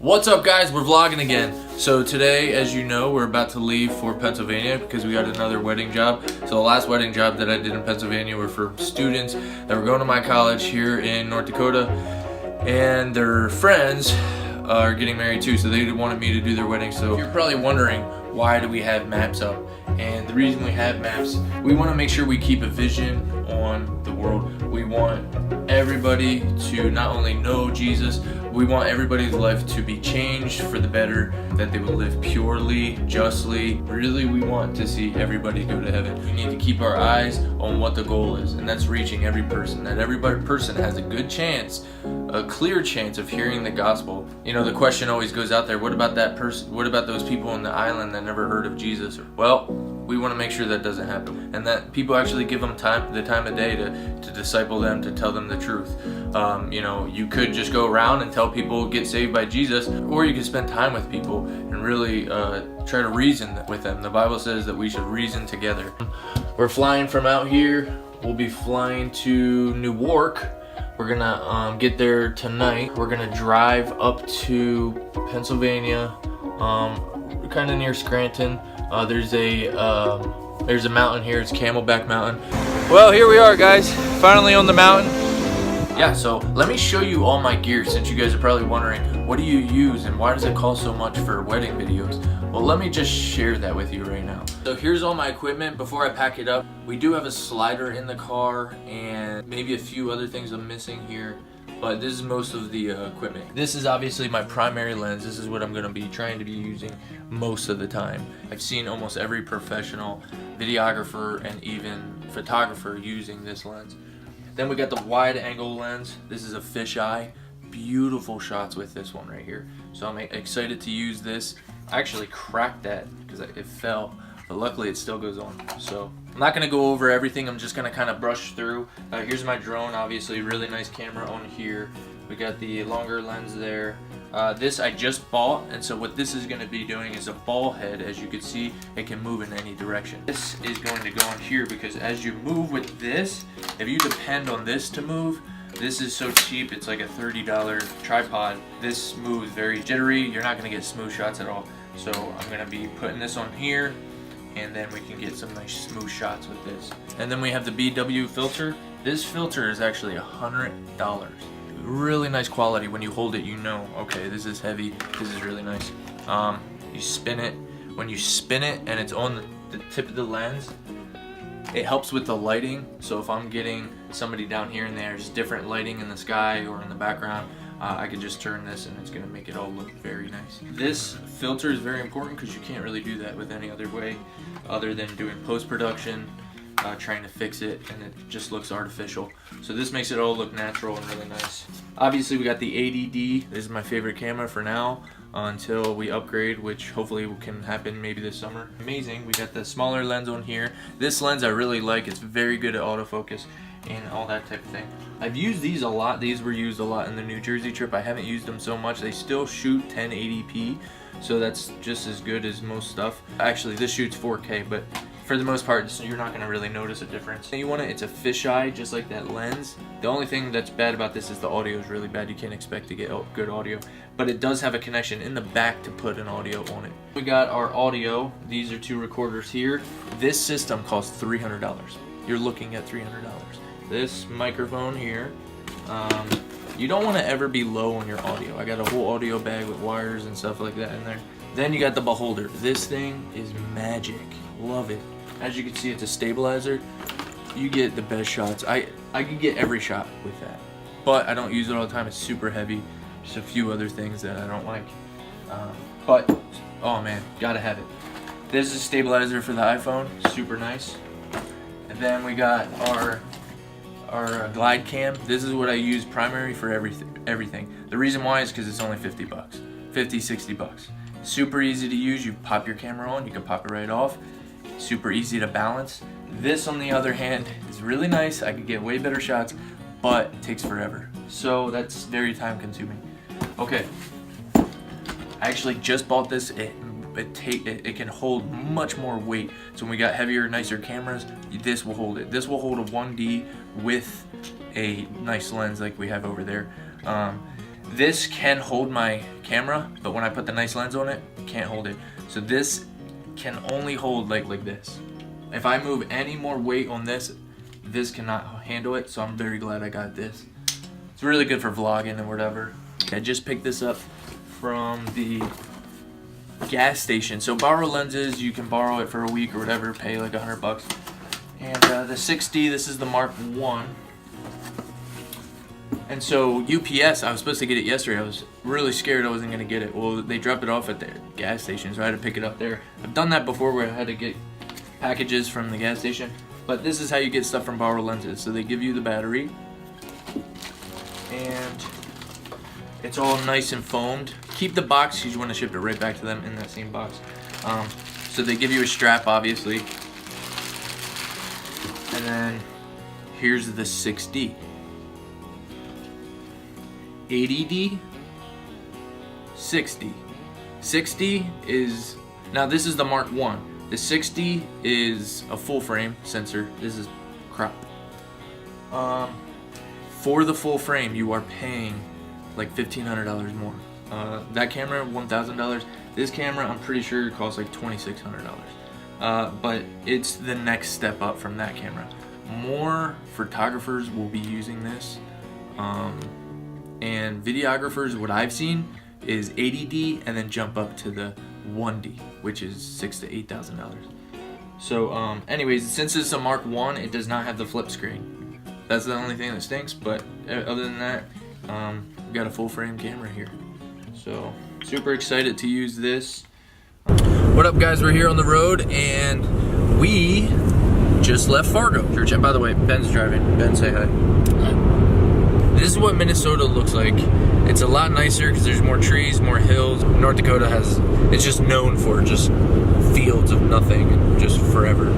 What's up, guys? We're vlogging again. So today, as you know, we're about to leave for Pennsylvania because we got another wedding job. So the last wedding job that I did in Pennsylvania were for students that were going to my college here in North Dakota, and their friends are getting married too, so they wanted me to do their wedding. So you're probably wondering, why do we have maps up? And the reason we have maps, we want to make sure we keep a vision on the world. We want everybody to not only know Jesus, we want everybody's life to be changed for the better, that they will live purely, justly. Really, we want to see everybody go to heaven. We need to keep our eyes on what the goal is, and that's reaching every person. That every person has a good chance, a clear chance of hearing the gospel. You know, the question always goes out there, what about that person? What about those people on the island that never heard of Jesus? Well, we want to make sure that doesn't happen, and that people actually give them the time of day to disciple them, to tell them the truth. You know, you could just go around and tell people get saved by Jesus, or you could spend time with people and really try to reason with them. The Bible says that we should reason together. We're flying from out here. We'll be flying to Newark. We're gonna get there tonight. We're gonna drive up to Pennsylvania, kind of near Scranton. There's a mountain here. It's Camelback Mountain. Well, here we are, guys. Finally on the mountain. Yeah, so let me show you all my gear, since you guys are probably wondering, what do you use and why does it cost so much for wedding videos? Well, let me just share that with you right now. So here's all my equipment. Before I pack it up, we do have a slider in the car and maybe a few other things I'm missing here, but this is most of the equipment. This is obviously my primary lens. This is what I'm gonna be trying to be using most of the time. I've seen almost every professional videographer and even photographer using this lens. Then we got the wide angle lens. This is a fisheye. Beautiful shots with this one right here. So I'm excited to use this. I actually cracked that because it fell, but luckily it still goes on. So I'm not gonna go over everything. I'm just gonna kind of brush through. Here's my drone, obviously really nice camera on here. We got the longer lens there. This I just bought, and so what this is going to be doing is a ball head. As you can see, it can move in any direction. This is going to go on here because as you move with this, if you depend on this to move, this is so cheap. It's like a $30 tripod. This moves very jittery. You're not going to get smooth shots at all. So I'm going to be putting this on here, and then we can get some nice smooth shots with this. And then we have the BW filter. This filter is actually $100. Really nice quality. When you hold it, you know, okay, this is heavy, this is really nice. You spin it. When you spin it and it's on the tip of the lens, it helps with the lighting. So if I'm getting somebody down here and there's different lighting in the sky or in the background, I can just turn this and it's going to make it all look very nice. This filter is very important because you can't really do that with any other way other than doing post-production, trying to fix it, and it just looks artificial. So this makes it all look natural and really nice. Obviously we got the 80D. This is my favorite camera for now until we upgrade, which hopefully can happen maybe this summer. Amazing. We got the smaller lens on here. This lens I really like. It's very good at autofocus and all that type of thing. I've used these a lot. These were used a lot in the New Jersey trip. I haven't used them so much. They still shoot 1080p, so that's just as good as most stuff. Actually, this shoots 4K, but for the most part, you're not going to really notice a difference. It's a fisheye, just like that lens. The only thing that's bad about this is the audio is really bad. You can't expect to get good audio, but it does have a connection in the back to put an audio on it. We got our audio. These are two recorders here. This system costs $300. You're looking at $300. This microphone here, you don't want to ever be low on your audio. I got a whole audio bag with wires and stuff like that in there. Then you got the beholder. This thing is magic. Love it. As you can see, it's a stabilizer. You get the best shots. I could get every shot with that, but I don't use it all the time. It's super heavy. Just a few other things that I don't like, but oh man, gotta have it. This is a stabilizer for the iPhone. Super nice. And then we got our glide cam. This is what I use primary for everything. The reason why is because it's only 50 bucks, 50, 60 bucks. Super easy to use. You pop your camera on, you can pop it right off. Super easy to balance. This, on the other hand, is really nice. I could get way better shots, but it takes forever. So that's very time consuming. Okay, I actually just bought this. It can hold much more weight. So when we got heavier, nicer cameras, this will hold it. This will hold a 1D with a nice lens like we have over there. This can hold my camera, but when I put the nice lens on it, it can't hold it. So this can only hold like this. If I move any more weight on this, this cannot handle it, so I'm very glad I got this. It's really good for vlogging and whatever. I just picked this up from the gas station. So borrow lenses, you can borrow it for a week or whatever, pay like $100. And the 6D, this is the Mark 1. And so UPS, I was supposed to get it yesterday. I was really scared I wasn't gonna get it. Well, they dropped it off at the gas station, so I had to pick it up there. I've done that before where I had to get packages from the gas station. But this is how you get stuff from borrow lenses. So they give you the battery, and it's all nice and foamed. Keep the box because you want to ship it right back to them in that same box. So they give you a strap, obviously. And then here's the 6D. 80D, 6D. 6D is, now this is the Mark 1. The 6D is a full frame sensor. This is crop. For the full frame, you are paying like $1,500 more. That camera, $1,000. This camera, I'm pretty sure, costs like $2,600. But it's the next step up from that camera. More photographers will be using this, and videographers, what I've seen is 80D and then jump up to the 1D, which is $6,000 to $8,000. So anyways, since it's a Mark 1, it does not have the flip screen. That's the only thing that stinks, but other than that, we got a full frame camera here. So super excited to use this. What up guys, we're here on the road and we just left Fargo. And by the way, Ben's driving. Ben, say hi. This is what Minnesota looks like. It's a lot nicer because there's more trees, more hills. North Dakota it's just known for just fields of nothing, just forever.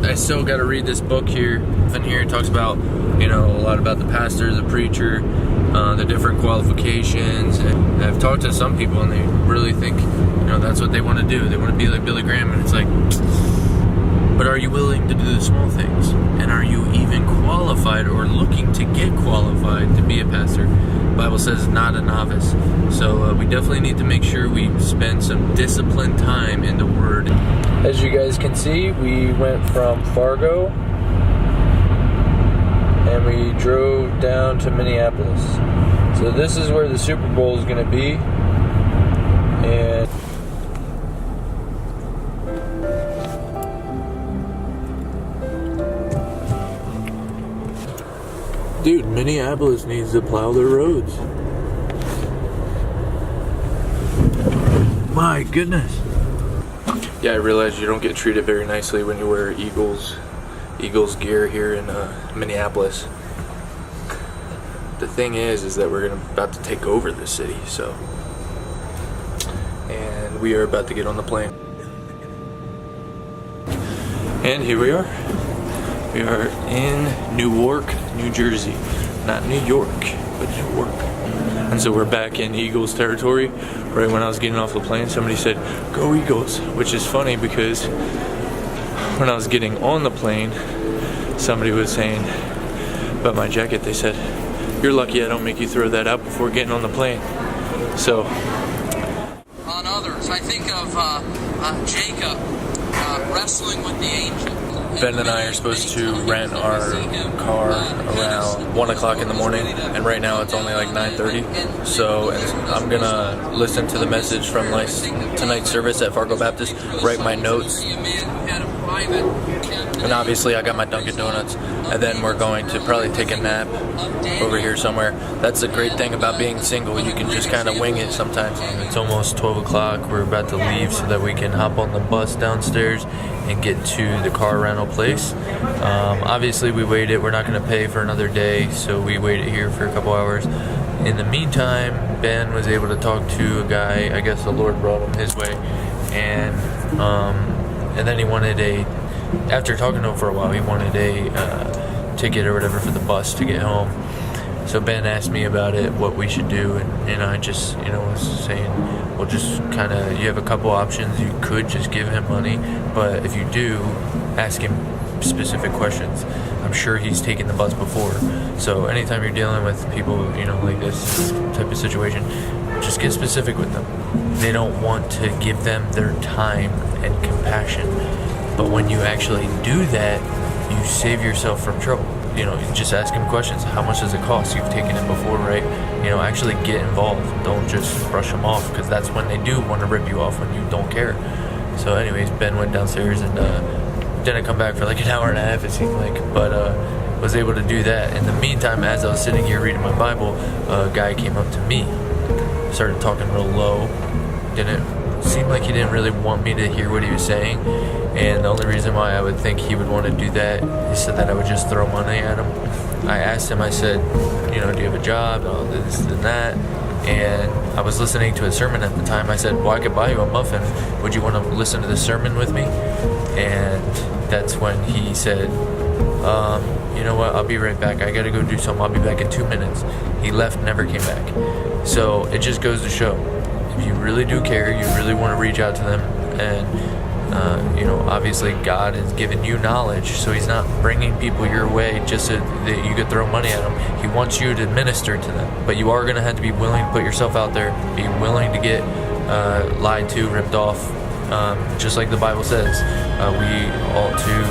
I still got to read this book here. And here it talks about, a lot about the pastor, the preacher, the different qualifications. And I've talked to some people and they really think, that's what they want to do. They want to be like Billy Graham, and it's like, but are you willing to do the small things? And are you even qualified or looking to get qualified to be a pastor? The Bible says not a novice. So we definitely need to make sure we spend some disciplined time in the Word. As you guys can see, we went from Fargo and we drove down to Minneapolis. So this is where the Super Bowl is going to be. And dude, Minneapolis needs to plow their roads. My goodness. Yeah, I realize you don't get treated very nicely when you wear Eagles gear here in Minneapolis. The thing is that we're about to take over the city, so. And we are about to get on the plane. And here we are. We are in Newark, New Jersey. Not New York, but Newark. And so we're back in Eagles territory. Right when I was getting off the plane, somebody said, "Go Eagles," which is funny because when I was getting on the plane, somebody was saying about my jacket, they said, "You're lucky I don't make you throw that out before getting on the plane." So. On others, I think of Jacob wrestling with the angel. Ben and I are supposed to rent our car around 1 o'clock in the morning, and right now it's only like 9:30. So I'm gonna listen to the message from tonight's service at Fargo Baptist, write my notes, and obviously I got my Dunkin' Donuts, and then we're going to probably take a nap over here somewhere. That's the great thing about being single, you can just kind of wing it sometimes. It's almost 12 o'clock, we're about to leave so that we can hop on the bus downstairs and get to the car rental place. Obviously we waited, we're not going to pay for another day, so we waited here for a couple hours. In the meantime, Ben was able to talk to a guy, I guess the Lord brought him his way, and then he wanted after talking to him for a while, he wanted a ticket or whatever for the bus to get home. So Ben asked me about it, what we should do, and I just, was saying, well, just kind of, you have a couple options. You could just give him money, but if you do, ask him specific questions. I'm sure he's taken the bus before. So anytime you're dealing with people, like this type of situation, just get specific with them. They don't want to give them their time and compassion. But when you actually do that, you save yourself from trouble. You just ask him questions. How much does it cost? You've taken it before, right? Actually get involved. Don't just brush them off, because that's when they do want to rip you off, when you don't care. So anyways, Ben went downstairs and didn't come back for like an hour and a half, it seemed like, but was able to do that. In the meantime, as I was sitting here reading my Bible, a guy came up to me, started talking real low. Didn't seem like he didn't really want me to hear what he was saying, and the only reason why I would think he would want to do that is so that I would just throw money at him. I asked him, I said, do you have a job, all this and that, and I was listening to a sermon at the time. I said, well, I could buy you a muffin, would you want to listen to the sermon with me? And that's when he said, you know what, I'll be right back, I gotta go do something, I'll be back in 2 minutes. He left, never came back. So it just goes to show, if you really do care, you really want to reach out to them, and obviously God has given you knowledge, so he's not bringing people your way just so that you could throw money at them. He wants you to minister to them, but you are going to have to be willing to put yourself out there, be willing to get lied to, ripped off, just like the Bible says. We ought to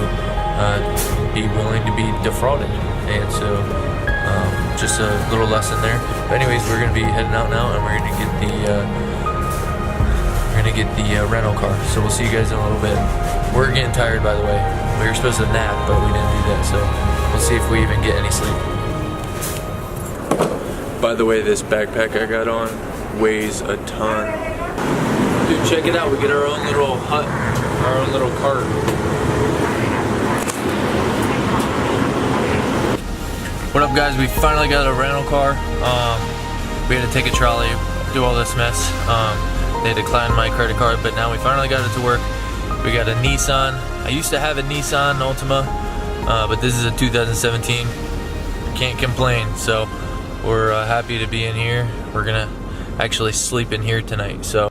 be willing to be defrauded, and so just a little lesson there. But anyways, we're going to be heading out now, and we're going to get the rental car. So we'll see you guys in a little bit. We're getting tired, by the way. We were supposed to nap, but we didn't do that, so we'll see if we even get any sleep. By the way, this backpack I got on weighs a ton. Dude, check it out. We get our own little hut, our own little cart. What up, guys? We finally got a rental car. We had to take a trolley, do all this mess. They declined my credit card, but now we finally got it to work. We got a Nissan. I used to have a Nissan Altima, but this is a 2017. Can't complain. So we're happy to be in here. We're gonna actually sleep in here tonight. So